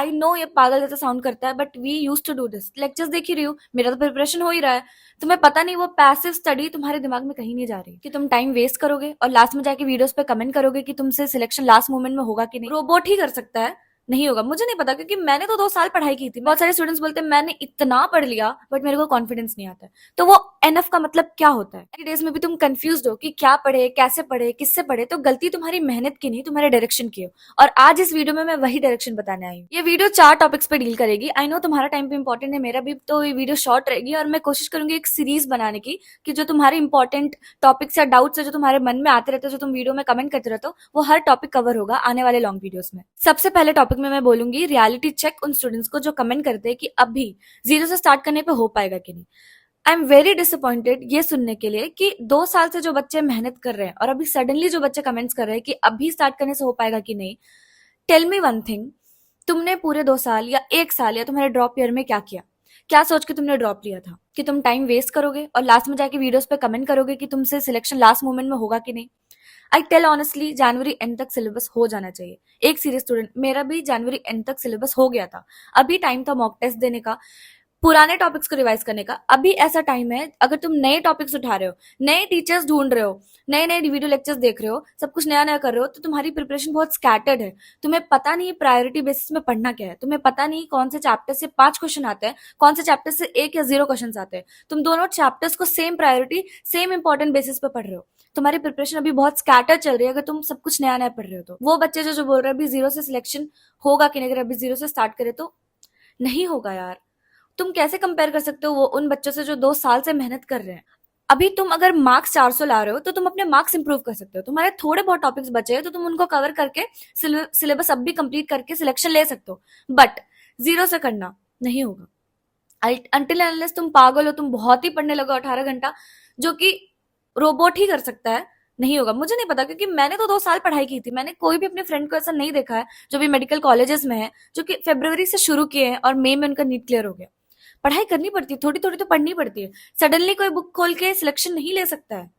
I know ये पागल जैसा साउंड करता है, but we use to do this. Lectures देख ही रही हो, मेरा तो प्रिपरेशन हो ही रहा है। तुम्हें पता नहीं वो पैसिव स्टडी तुम्हारे दिमाग में कहीं नहीं जा रही, कि तुम टाइम वेस्ट करोगे और लास्ट में जाके वीडियोस पे कमेंट करोगे कि तुमसे सिलेक्शन लास्ट मोमेंट में होगा कि नहीं। रोबोट ही कर सकता है, नहीं होगा। मुझे नहीं पता, क्योंकि मैंने तो 2 साल पढ़ाई की थी। बहुत सारे स्टूडेंट्स बोलते हैं मैंने इतना पढ़ लिया बट मेरे को कॉन्फिडेंस नहीं आता है। तो वो एनफ का मतलब क्या होता है? डेज में भी तुम कंफ्यूज हो कि क्या पढ़े, कैसे पढ़े, किससे पढ़े, तो गलती तुम्हारी मेहनत की नहीं, तुम्हारे डायरेक्शन की हो। और आज इस वीडियो में मैं वही डायरेक्शन बताने आई हूँ। ये वीडियो 4 टॉपिक्स पे डील करेगी। आई नो तुम्हारा टाइम भी इंपॉर्टेंट है, मेरा भी। तो ये वीडियो शॉर्ट रहेगी और मैं कोशिश करूंगी एक सीरीज बनाने की, कि जो तुम्हारे इंपॉर्टेंट टॉपिक्स या डाउट्स है जो तुम्हारे मन में आते रहते हो, जो तुम वीडियो में कमेंट करते रहते हो, वो हर टॉपिक कवर होगा आने वाले लॉन्ग वीडियोस में। सबसे पहले टॉपिक में मैं बोलूंगी रियलिटी चेक उन स्टूडेंट्स को जो कमेंट करते हैं कि अभी 0 से स्टार्ट करने पे हो पाएगा कि नहीं। आई एम वेरी डिसअपॉइंटेड ये सुनने के लिए कि 2 साल से जो बच्चे मेहनत कर रहे हैं और अभी सडनली जो बच्चे कमेंट्स कर रहे हैं कि अभी स्टार्ट करने से हो पाएगा कि नहीं। टेल मी वन थिंग, तुमने पूरे 2 साल या 1 साल या तुम्हारे ड्रॉप ईयर में क्या किया? क्या सोच के तुमने ड्रॉप लिया था? कि तुम टाइम वेस्ट करोगे और लास्ट में जाके वीडियोस पे कमेंट करोगे कि तुमसे सिलेक्शन लास्ट मोमेंट में होगा कि नहीं। आई टेल ऑनेस्टली, जनवरी एंड तक सिलेबस हो जाना चाहिए। एक सीरियस स्टूडेंट, मेरा भी जनवरी एंड तक सिलेबस हो गया था। अभी टाइम था मॉक टेस्ट देने का, पुराने टॉपिक्स को रिवाइज करने का। अभी ऐसा टाइम है, अगर तुम नए टॉपिक्स उठा रहे हो, नए टीचर्स ढूंढ रहे हो, नए नए वीडियो लेक्चर्स देख रहे हो, सब कुछ नया नया कर रहे हो, तो तुम्हारी प्रिपरेशन बहुत स्कैटर्ड है। तुम्हें पता नहीं प्रायोरिटी बेसिस में पढ़ना क्या है। तुम्हें पता नहीं कौन से चैप्टर से 5 क्वेश्चन आते हैं, कौन से चैप्टर से 1 या 0 क्वेश्चन आते हैं। तुम दोनों चैप्टर्स को same priority, same important basis पे पढ़ रहे हो। तुम्हारी प्रिपरेशन अभी बहुत स्कैटर चल रही है, अगर तुम सब कुछ नया नया पढ़ रहे हो तो। वो बच्चे जो बोल रहे हैं अभी 0 से सिलेक्शन होगा कि नहीं, अगर अभी 0 से स्टार्ट करे तो नहीं होगा यार। तुम कैसे कंपेयर कर सकते हो वो उन बच्चों से जो 2 साल से मेहनत कर रहे हैं? अभी तुम अगर मार्क्स 400 ला रहे हो तो तुम अपने मार्क्स इंप्रूव कर सकते हो। तुम्हारे थोड़े बहुत टॉपिक्स बचे हैं तो तुम उनको कवर करके सिलेबस अब भी कंप्लीट करके सिलेक्शन ले सकते हो। बट 0 से करना नहीं होगा। अनटिल अनलेस तुम पागल हो, तुम बहुत ही पढ़ने लगो 18 घंटा, जो कि रोबोट ही कर सकता है, नहीं होगा। मुझे नहीं पता, क्योंकि मैंने तो 2 साल पढ़ाई की थी। मैंने कोई भी अपने फ्रेंड को ऐसा नहीं देखा है जो भी मेडिकल कॉलेजेस में है, जो कि फरवरी से शुरू किए हैं और मई में उनका नीट क्लियर हो गया। पढ़ाई करनी पड़ती है, थोड़ी थोड़ी तो पढ़नी पड़ती है। सडनली कोई बुक खोल के सिलेक्शन नहीं ले सकता है।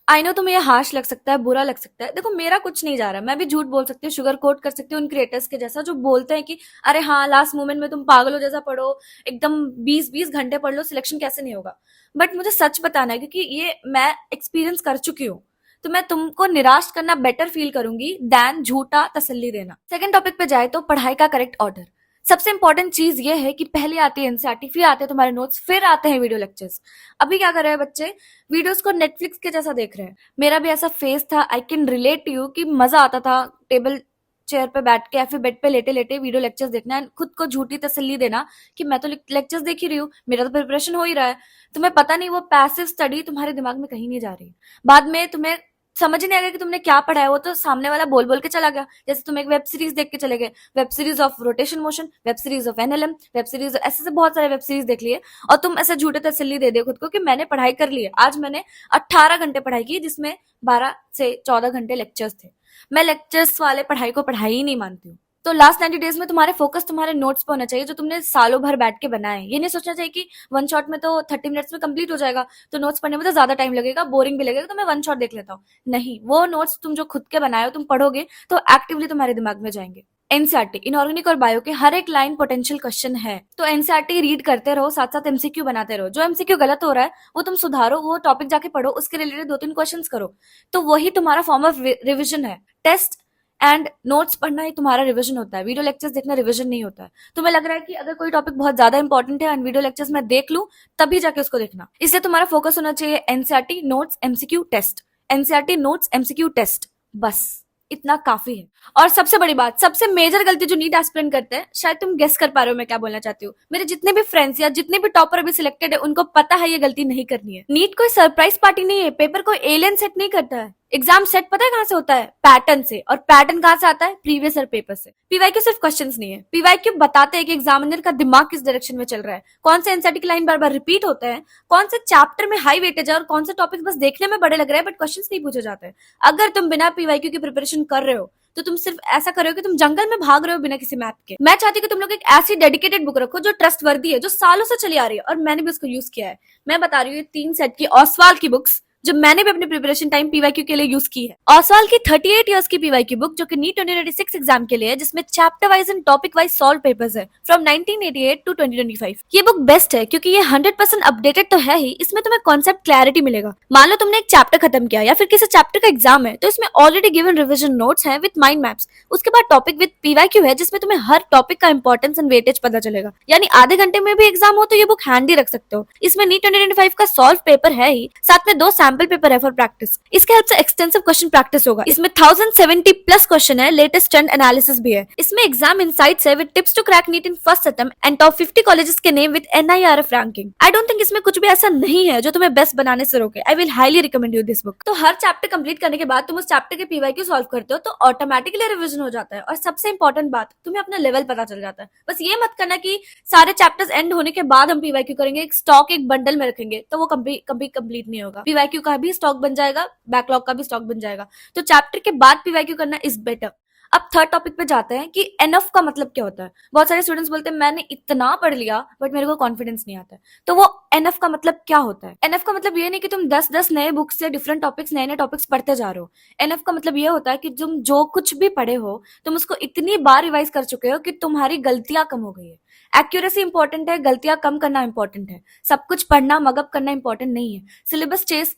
आई नो तुम्हें ये हार्श लग सकता है, बुरा लग सकता है। देखो मेरा कुछ नहीं जा रहा, मैं भी झूठ बोल सकती हूँ, शुगर कोट कर सकती हूँ उन क्रिएटर्स के जैसा जो बोलते हैं कि अरे हाँ लास्ट मोमेंट में तुम पागलों जैसा पढ़ो, एकदम 20-20 घंटे पढ़ लो, सिलेक्शन कैसे नहीं होगा। बट मुझे सच बताना है, क्योंकि ये मैं एक्सपीरियंस कर चुकी हूँ। तो मैं तुमको निराश करना बेटर फील करूंगी दैन झूठा तसल्ली देना। सेकंड टॉपिक पे जाए तो पढ़ाई का करेक्ट ऑर्डर। सबसे इंपॉर्टेंट चीज ये है कि पहले आती है एनसीईआरटी, फिर आते हैं तुम्हारे नोट्स, फिर आते हैं वीडियो लेक्चर्स। अभी क्या कर रहे हैं बच्चे? वीडियोस को नेटफ्लिक्स के जैसा देख रहे हैं। मेरा भी ऐसा फेस था, I can relate to you, कि मजा आता था टेबल चेयर पे बैठ के या फिर बेड पे लेटे लेटे वीडियो लेक्चर्स देखना है, खुद को झूठी तसल्ली देना कि मैं तो लेक्चर्स देख ही रही हूँ, मेरा तो प्रिपरेशन हो ही रहा है। तुम्हें पता नहीं वो पैसिव स्टडी तुम्हारे दिमाग में कहीं नहीं जा रही। बाद में तुम्हें समझ नहीं आ गया कि तुमने क्या पढ़ा है, वो तो सामने वाला बोल बोल के चला गया। जैसे तुम एक वेब सीरीज देख के चले गए, web series of rotation motion, web series of NLM, web series, ऐसे से बहुत सारे वेब सीरीज देख लिए और तुम ऐसे झूठे तसल्ली दे दिए खुद को कि मैंने पढ़ाई कर ली है। आज मैंने 18 घंटे पढ़ाई की, जिसमें 12 से 14 घंटे लेक्चर्स थे। मैं लेक्चर्स वाले पढ़ाई को पढ़ाई ही नहीं मानती हूँ। तो लास्ट 90 डेज में तुम्हारे फोकस तुम्हारे नोट्स पे होना चाहिए, जो तुमने सालों भर बैठ के बनाए। ये नहीं सोचना चाहिए कि वन शॉट में तो 30 मिनट्स में कंप्लीट हो जाएगा, तो नोट्स पढ़ने में तो ज्यादा टाइम लगेगा, बोरिंग भी लगेगा, तो मैं वन शॉट देख लेता हूँ। नहीं, वो नोट्स तुम जो खुद के बनाए हो तुम पढ़ोगे तो एक्टिवली तुम्हारे दिमाग में जाएंगे। एनसीईआरटी इनऑर्गेनिक और बायो के हर एक लाइन पोटेंशियल क्वेश्चन है, तो एनसीईआरटी रीड करते रहो, साथ साथ एमसीक्यू बनाते रहो। जो एमसीक्यू गलत हो रहा है वो तुम सुधारो, वो टॉपिक जाके पढ़ो, उसके रिलेटेड 2-3 क्वेश्चन करो, तो वही तुम्हारा फॉर्म ऑफ रिविजन है। टेस्ट एंड नोट्स पढ़ना ही तुम्हारा रिवीजन होता है, वीडियो लेक्चर्स देखना रिवीजन नहीं होता है। तुम्हें लग रहा है कि अगर कोई टॉपिक बहुत ज्यादा इंपॉर्टेंट है एंड वीडियो लेक्चर्स में देख लूं तभी जाके उसको देखना, इसलिए तुम्हारा फोकस होना चाहिए NCERT notes MCQ test, NCERT notes MCQ test, बस इतना काफी है। और सबसे बड़ी बात, सबसे मेजर गलती जो नीट एस्पिरेंट करते हैं, शायद तुम गेस कर पा रहे हो मैं क्या बोलना चाहती हूँ। मेरे जितने भी फ्रेंड्स या जितने भी टॉपर अभी सिलेक्टेड है उनको पता है ये गलती नहीं करनी है। नीट कोई सरप्राइज पार्टी नहीं है, पेपर कोई एलियन सेट नहीं करता है। एग्जाम सेट पता है कहाँ से होता है? पैटर्न से। और पैटर्न कहाँ से आता है? प्रीवियस ईयर पेपर से। पीवाईक्यू सिर्फ क्वेश्चंस नहीं है, पीवाईक्यू बताते हैं कि एग्जामिनर का दिमाग किस डायरेक्शन में चल रहा है, कौन से एनसीईआरटी की लाइन बार बार रिपीट होते हैं, कौन से चैप्टर में हाई वेटेज है और कौन से टॉपिक बस देखने में बड़े लग रहे हैं बट क्वेश्चंस नहीं पूछे जाते हैं। अगर तुम बिना पीवाईक्यू की प्रिपरेशन कर रहे हो तो तुम सिर्फ ऐसा कर रहे हो कि तुम जंगल में भाग रहे हो बिना किसी मैप के। मैं चाहती हूँ कि तुम लोग एक ऐसी डेडिकेटेड बुक रखो जो ट्रस्ट वर्दी है, जो सालों से चली आ रही है और मैंने भी उसको यूज किया है। मैं बता रही हूँ 3 सेट की ओसवाल की बुक्स जो मैंने भी अपने प्रिपरेशन टाइम पीवाईक्यू के लिए यूज की है। ओसवाल की 38 इयर्स की पीवाईक्यू बुक जो कि नीट 2026 एग्जाम के लिए है, जिसमें chapter wise and topic wise solve papers है फ्रॉम 1988 टू 2025। ये बुक बेस्ट है क्योंकि ये 100% अपडेटेड तो है ही, इसमें तुम्हें कॉन्सेप्ट क्लैरिटी मिलेगा। मान लो तुमने एक चैप्टर खत्म किया या फिर किसी चैप्टर का एग्जाम है, तो इसमें ऑलरेडी गिवन रिविजन नोट्स हैं विद माइंड मैप्स। उसके बाद टॉपिक विद पीवाईक्यू है, जिसमें तुम्हें हर टॉपिक का इंपॉर्टेंस एंड वेटेज पता चलेगा। यानी आधे घंटे में भी एग्जाम हो तो ये बुक हैंडी रख सकते हो। इसमें नीट 2025 का सॉल्व पेपर है ही, साथ में 2 सैंपल पेपर है फॉर प्रैक्टिस। इसके हेल्प से एक्सटेंसिव क्वेश्चन प्रैक्टिस होगा। इसमें 1070 प्लस क्वेश्चन है, लेटेस्ट ट्रेंड एनालिसिस भी है। इसमें एग्जाम इनसाइट्स है with tips to crack NEET in first attempt and top 50 colleges के name with NIRF ranking. I don't think इसमें कुछ भी ऐसा नहीं है जो तुम्हें बेस्ट बनाने से रोके। I will highly recommend you this book. तो हर चैप्टर कंप्लीट करने के बाद तुम उस चैप्टर के पीवाईक्यू सॉल्व करते हो तो ऑटोमेटिकली रिवीजन हो जाता है। और सबसे इंपॉर्टेंट बात, तुम्हें अपना लेवल पता चल जाता है। बस ये मत करना कि सारे चैप्टर्स एंड होने के बाद हम पीवाईक्यू करेंगे, एक स्टॉक एक बंडल में रखेंगे, तो वो कभी कंप्लीट नहीं होगा। पीवाईक्यू का भी स्टॉक बन जाएगा, बैकलॉग का भी स्टॉक बन जाएगा। तो चैप्टर के बाद पीवाईक्यू करना इज बेटर। अब थर्ड टॉपिक पे जाते हैं कि एनफ का मतलब क्या होता है। बहुत सारे स्टूडेंट्स बोलते हैं मैंने इतना पढ़ लिया बट मेरे को कॉन्फिडेंस नहीं आता है। तो वो एनफ का मतलब क्या होता है? एनफ का मतलब ये नहीं कि तुम 10-10 नए बुक्स से डिफरेंट टॉपिक्स, नए नए टॉपिक्स पढ़ते जा रहे हो। एनफ का मतलब ये होता है कि तुम जो कुछ भी पढ़े हो तुम उसको इतनी बार रिवाइज कर चुके हो कि तुम्हारी गलतियां कम हो गई है। एक्यूरेसी इंपॉर्टेंट है, गलतियां कम करना इंपॉर्टेंट है। सब कुछ पढ़ना मगअप करना इंपॉर्टेंट नहीं है। सिलेबस चेस,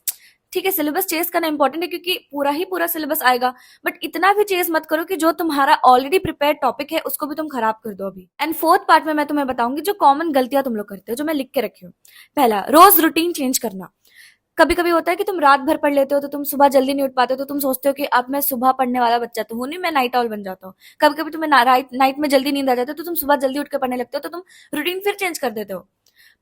ठीक है, सिलेबस चेस करना इंपॉर्टेंट है क्योंकि पूरा ही पूरा सिलेबस आएगा, बट इतना भी चेस मत करो कि जो तुम्हारा ऑलरेडी प्रिपेयर्ड टॉपिक है उसको भी तुम खराब कर दो अभी। एंड फोर्थ पार्ट में मैं तुम्हें बताऊंगी जो कॉमन गलतियां तुम लोग करते हो, जो मैं लिख के रखी हूँ। पहला, रोज रूटीन चेंज करना। कभी कभी होता है कि तुम रात भर पढ़ लेते हो तो तुम सुबह जल्दी नहीं उठ पाते हो, तो तुम सोचते हो कि अब मैं सुबह पढ़ने वाला बच्चा तो हूँ नहीं, मैं नाइट ऑल बन जाता हूँ। कभी कभी तुम्हें नाइट में जल्दी नींद आ जाती है तो तुम सुबह जल्दी उठ के पढ़ने लगते हो, तो तुम रूटीन फिर चेंज कर देते हो।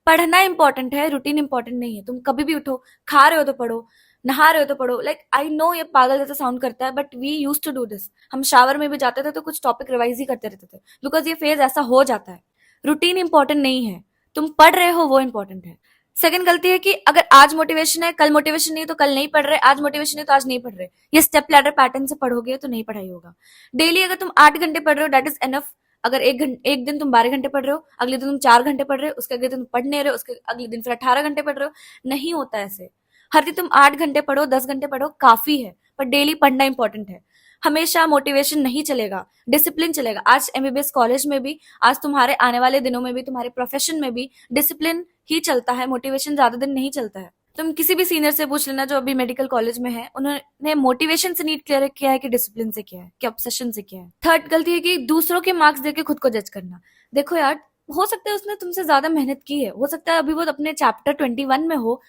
पढ़ना इंपॉर्टेंट है, रूटीन इंपॉर्टेंट नहीं है। तुम कभी भी उठो, खा रहे हो तो पढ़ो, नहा रहे हो तो पढ़ो। लाइक आई नो ये पागल जैसा साउंड करता है but we use to do this. हम शावर में भी जाते थे तो कुछ टॉपिक रिवाइज ही करते रहते थे, बिकॉज ये फेज ऐसा हो जाता है। रूटीन इंपॉर्टेंट नहीं है, तुम पढ़ रहे हो वो इंपॉर्टेंट है। सेकंड गलती है कि अगर आज मोटिवेशन है कल मोटिवेशन नहीं, तो कल नहीं पढ़ रहे, आज मोटिवेशन है तो आज नहीं पढ़ रहे। ये स्टेप लैडर पैटर्न से पढ़ोगे तो नहीं पढ़ाई होगा। डेली अगर तुम 8 घंटे पढ़ रहे हो दैट इज एनफ। अगर एक दिन तुम 12 घंटे पढ़ रहे हो, अगले दिन तुम 4 घंटे पढ़ रहे हो, उसके अगले दिन तुम पढ़ नहीं रहे हो, उसके अगले दिन फिर 18 घंटे पढ़ रहे हो, नहीं होता ऐसे। हर दिन तुम 8 घंटे पढ़ो, 10 घंटे पढ़ो, काफी है, पर डेली पढ़ना इंपॉर्टेंट है। हमेशा मोटिवेशन नहीं चलेगा, डिसिप्लिन चलेगा। आज MBBS कॉलेज में भी, आज तुम्हारे आने वाले दिनों में भी, तुम्हारे प्रोफेशन में भी डिसिप्लिन ही चलता है, मोटिवेशन ज्यादा दिन नहीं चलता है। तुम किसी भी सीनियर से पूछ लेना जो अभी मेडिकल कॉलेज में है, उन्होंने मोटिवेशन से नीट क्लियर किया है कि डिसिप्लिन से किया है, कि ऑब्सेशन से किया है। थर्ड गलती है कि दूसरों के मार्क्स देके खुद को जज करना। देखो यार, हो सकता है उसने तुमसे ज्यादा मेहनत की है, हो सकता है अभी वो अपने चैप्टर 21 में हो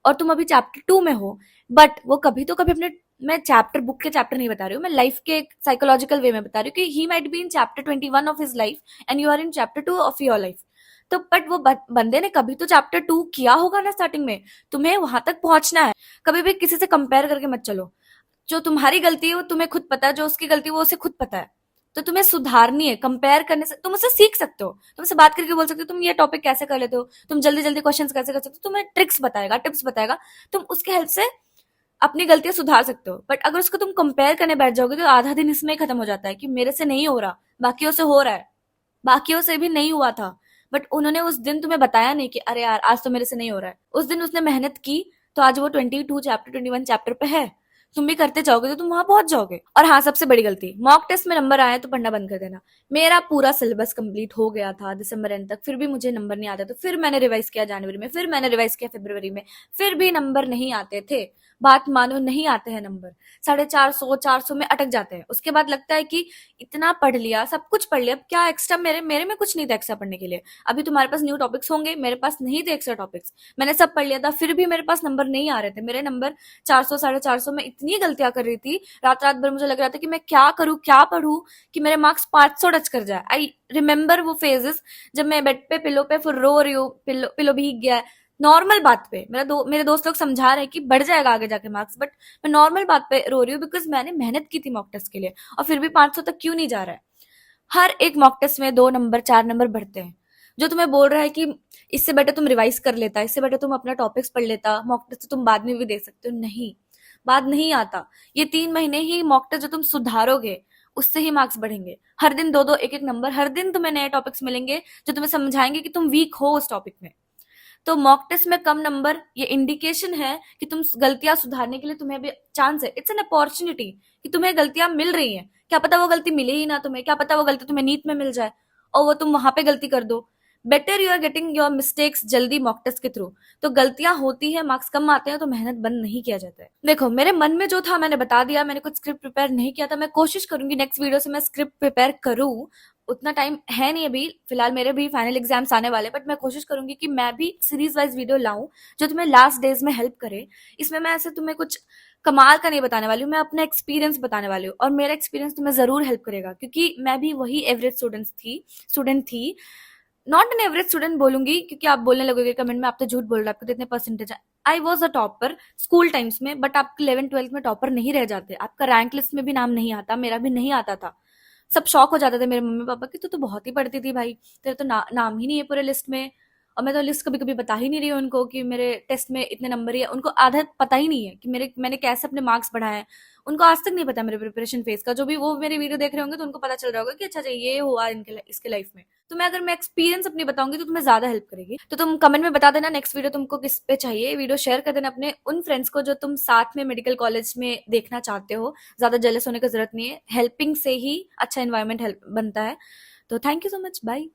और तुम अभी चैप्टर 2 में हो, बट वो कभी तो कभी अपने, मैं चैप्टर बुक के चैप्टर नहीं बता रही हूँ, मैं लाइफ के एक साइकोलॉजिकल वे में बता रही हूँ कि he might be in chapter 21 of his life and you are in chapter 2 of your life. तो बट वो बंदे ने कभी तो चैप्टर 2 किया होगा ना स्टार्टिंग में, तुम्हें वहां तक पहुंचना है। कभी भी किसी से कंपेयर करके मत चलो। जो तुम्हारी गलती है वो तुम्हें खुद पता है, जो उसकी गलती है वो उसे खुद पता है। तो तुम्हें सुधारनी है। कंपेयर करने से तुम उससे सीख सकते हो, तुम उससे बात करके बोल सकते हो तुम ये टॉपिक कैसे कर लेते हो, तुम जल्दी जल्दी क्वेश्चंस कैसे कर सकते हो, तुम्हें ट्रिक्स बताएगा, टिप्स बताएगा, तुम उसके हेल्प से अपनी गलतियां सुधार सकते हो। बट अगर उसको तुम कंपेयर करने बैठ जाओगे तो आधा दिन इसमें ही खत्म हो जाता है कि मेरे से नहीं हो रहा, बाकियों से हो रहा है, बाकियों से भी नहीं हुआ था, बट उन्होंने उस दिन तुम्हें बताया नहीं कि अरे यार आज तो मेरे से नहीं हो रहा है। उस दिन उसने मेहनत की तो आज वो 22 चैप्टर 21 चैप्टर पे है। तुम भी करते जाओगे तो तुम वहां पहुंच जाओगे। और हाँ, सबसे बड़ी गलती, मॉक टेस्ट में नंबर आए तो पढ़ना बंद कर देना। मेरा पूरा सिलेबस कंप्लीट हो गया था दिसंबर एंड तक, फिर भी मुझे नंबर नहीं आते, तो फिर मैंने रिवाइज किया जनवरी में, फिर मैंने रिवाइज किया फरवरी में, फिर भी नंबर नहीं आते थे। बात मानो, नहीं आते हैं नंबर, 450 में अटक जाते हैं। उसके बाद लगता है कि इतना पढ़ लिया, सब कुछ पढ़ लिया, अब क्या एक्स्ट्रा, मेरे में कुछ नहीं था एक्स्ट्रा पढ़ने के लिए। अभी तुम्हारे पास न्यू टॉपिक्स होंगे, मेरे पास नहीं थे एक्स्ट्रा टॉपिक्स, मैंने सब पढ़ लिया था, फिर भी मेरे पास नंबर नहीं आ रहे थे। मेरे नंबर 400 450 में इतनी गलतियां कर रही थी, रात रात भर मुझे लग रहा था कि मैं क्या करूं, क्या पढ़ूं कि मेरे मार्क्स 500 टच कर जाए। आई रिमेम्बर वो फेजेस जब मैं बेड पे पिलो पे फिर रो रही हूँ, पिलो भीग गया है, नॉर्मल बात पे। मेरे दोस्त लोग समझा रहे हैं कि बढ़ जाएगा आगे जाके मार्क्स, बट मैं नॉर्मल बात पे रो रही हूँ बिकॉज मैंने मेहनत की थी मॉक टेस्ट के लिए, और फिर भी 500 तक क्यों नहीं जा रहा है। हर एक मॉक टेस्ट में 2 नंबर 4 नंबर बढ़ते हैं। जो तुम्हें बोल रहा है कि इससे बेटर तुम रिवाइज कर लेता, इससे बेटर तुम अपना टॉपिक्स पढ़ लेता, मॉक टेस्ट तो तुम बाद में भी दे सकते हो, नहीं, बाद नहीं आता। ये 3 महीने ही मॉक टेस्ट जो तुम सुधारोगे उससे ही मार्क्स बढ़ेंगे। हर दिन 2-2 1-1 नंबर, हर दिन तुम्हें नए टॉपिक्स मिलेंगे जो तुम्हें समझाएंगे कि तुम वीक हो उस टॉपिक में। तो मॉक टेस्ट में कम नंबर ये इंडिकेशन है कि तुम गलतियां सुधारने के लिए तुम्हें भी चांस है, इट्स एन अपॉर्चुनिटी कि तुम्हें गलतियां मिल रही हैं। क्या पता वो गलती मिले ही ना तुम्हें, क्या पता वो गलती तुम्हें नीट में मिल जाए और वो तुम वहां पे गलती कर दो। Better you are getting your mistakes जल्दी मॉक टेस्ट के थ्रू। तो गलतियां होती है, मार्क्स कम आते हैं, तो मेहनत बंद नहीं किया जाता है। देखो मेरे मन में जो था मैंने बता दिया, मैंने कुछ स्क्रिप्ट प्रिपेयर नहीं किया था। मैं कोशिश करूंगी नेक्स्ट वीडियो से मैं स्क्रिप्ट प्रिपेयर करूँ। उतना टाइम है नहीं अभी, फिलहाल मेरे भी फाइनल एग्जाम्स आने वाले, बट मैं कोशिश करूंगी कि मैं भी सीरीज वाइज वीडियो लाऊं जो तुम्हें लास्ट डेज में हेल्प करे। इसमें मैं ऐसे तुम्हें कुछ कमाल का नहीं बताने वाली हूँ, मैं अपना एक्सपीरियंस बताने वाली हूँ और मेरा एक्सपीरियंस तुम्हें जरूर हेल्प करेगा, क्योंकि मैं भी वही एवरेज स्टूडेंट थी। नॉट एन एवरेज स्टूडेंट बोलूंगी क्योंकि आप बोलने लगोगे कमेंट में आप तो झूठ बोल रहे हो, आपके तो इतने परसेंटेज है। I was a topper school times में, बट आप 11th 12th में टॉपर नहीं रह जाते, आपका रैंक लिस्ट में भी नाम नहीं आता, मेरा भी नहीं आता था। सब शॉक हो जाते थे मेरे मम्मी पापा कि तू तो बहुत ही पढ़ती थी भाई, तेरा तो नाम ही नहीं है पूरे लिस्ट में। और मैं तो लिस्ट कभी कभी बता ही नहीं रही हूँ उनको कि मेरे टेस्ट में इतने नंबर ही है, उनको आधा पता ही नहीं है कि मैंने कैसे अपने मार्क्स बढ़ाए हैं। उनको आज तक नहीं पता मेरे प्रिपरेशन फेज का, जो भी वो मेरे वीडियो देख रहे होंगे तो उनको पता चल रहा होगा कि अच्छा अच्छा ये हुआ इसके लाइफ में। तो मैं अगर मैं एक्सपीरियंस अपनी बताऊंगी तो तुम्हें ज्यादा हेल्प करेगी। तो तुम कमेंट में बता देना नेक्स्ट वीडियो तुमको किस पे चाहिए, वीडियो शेयर कर देना अपने उन फ्रेंड्स को जो तुम साथ में मेडिकल कॉलेज में देखना चाहते हो। ज्यादा जेलस होने की जरूरत नहीं है, हेल्पिंग से ही अच्छा एनवायरमेंट हेल्प बनता है। तो thank you so much, bye.